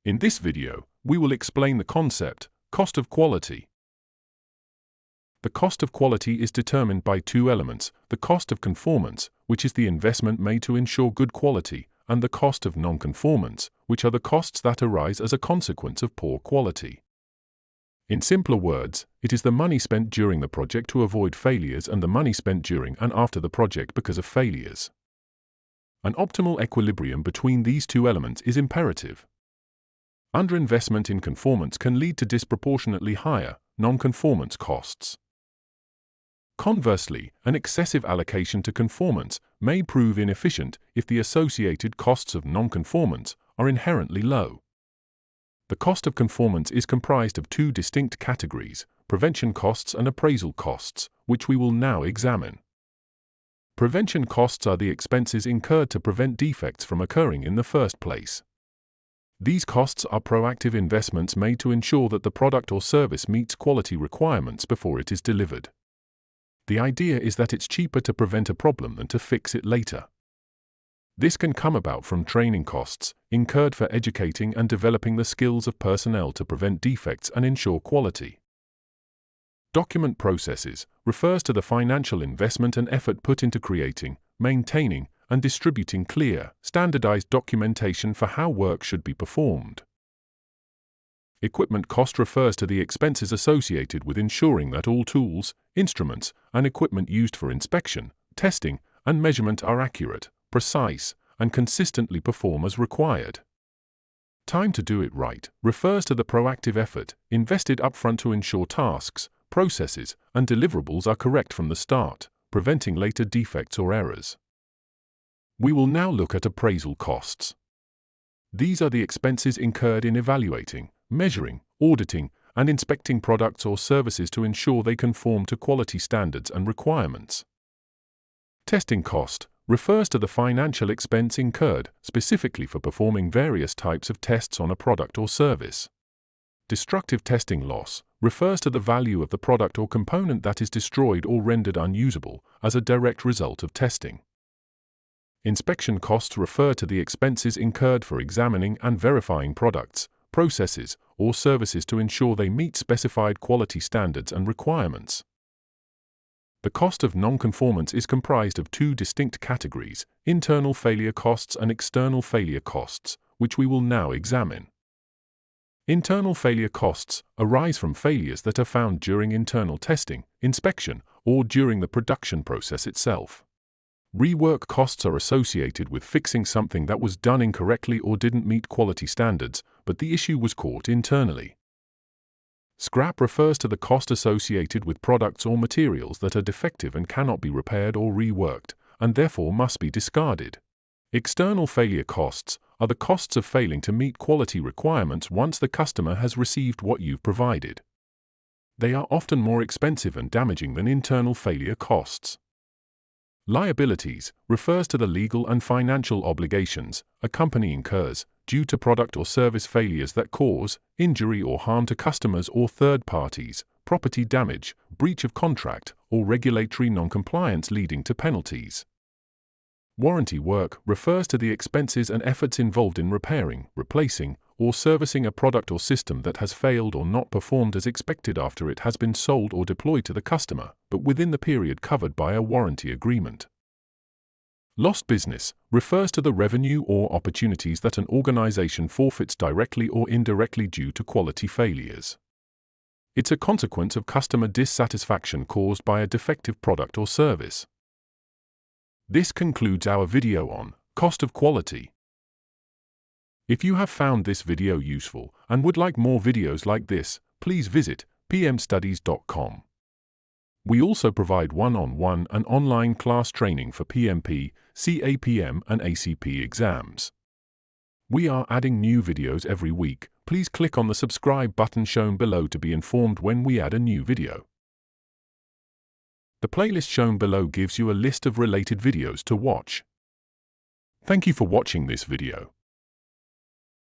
In this video, we will explain the concept, cost of quality. The cost of quality is determined by two elements, the cost of conformance, which is the investment made to ensure good quality, and the cost of non-conformance, which are the costs that arise as a consequence of poor quality. In simpler words, it is the money spent during the project to avoid failures and the money spent during and after the project because of failures. An optimal equilibrium between these two elements is imperative. Underinvestment in conformance can lead to disproportionately higher, non-conformance costs. Conversely, an excessive allocation to conformance may prove inefficient if the associated costs of non-conformance are inherently low. The cost of conformance is comprised of two distinct categories, prevention costs and appraisal costs, which we will now examine. Prevention costs are the expenses incurred to prevent defects from occurring in the first place. These costs are proactive investments made to ensure that the product or service meets quality requirements before it is delivered. The idea is that it's cheaper to prevent a problem than to fix it later. This can come about from training costs, incurred for educating and developing the skills of personnel to prevent defects and ensure quality. Document processes refers to the financial investment and effort put into creating, maintaining, and distributing clear, standardized documentation for how work should be performed. Equipment cost refers to the expenses associated with ensuring that all tools, instruments, and equipment used for inspection, testing, and measurement are accurate, precise, and consistently perform as required. Time to do it right refers to the proactive effort invested upfront to ensure tasks, processes, and deliverables are correct from the start, preventing later defects or errors. We will now look at appraisal costs. These are the expenses incurred in evaluating, measuring, auditing, and inspecting products or services to ensure they conform to quality standards and requirements. Testing cost refers to the financial expense incurred specifically for performing various types of tests on a product or service. Destructive testing loss refers to the value of the product or component that is destroyed or rendered unusable as a direct result of testing. Inspection costs refer to the expenses incurred for examining and verifying products, processes, or services to ensure they meet specified quality standards and requirements. The cost of non-conformance is comprised of two distinct categories, internal failure costs and external failure costs, which we will now examine. Internal failure costs arise from failures that are found during internal testing, inspection, or during the production process itself. Rework costs are associated with fixing something that was done incorrectly or didn't meet quality standards, but the issue was caught internally. Scrap refers to the cost associated with products or materials that are defective and cannot be repaired or reworked, and therefore must be discarded. External failure costs are the costs of failing to meet quality requirements once the customer has received what you've provided. They are often more expensive and damaging than internal failure costs. Liabilities refers to the legal and financial obligations a company incurs due to product or service failures that cause injury or harm to customers or third parties, property damage, breach of contract, or regulatory non-compliance leading to penalties. Warranty work refers to the expenses and efforts involved in repairing, replacing, or servicing a product or system that has failed or not performed as expected after it has been sold or deployed to the customer, but within the period covered by a warranty agreement. Lost business refers to the revenue or opportunities that an organization forfeits directly or indirectly due to quality failures. It's a consequence of customer dissatisfaction caused by a defective product or service. This concludes our video on cost of quality. If you have found this video useful and would like more videos like this, please visit pmstudies.com. We also provide one-on-one and online class training for PMP, CAPM, and ACP exams. We are adding new videos every week. Please click on the subscribe button shown below to be informed when we add a new video. The playlist shown below gives you a list of related videos to watch. Thank you for watching this video.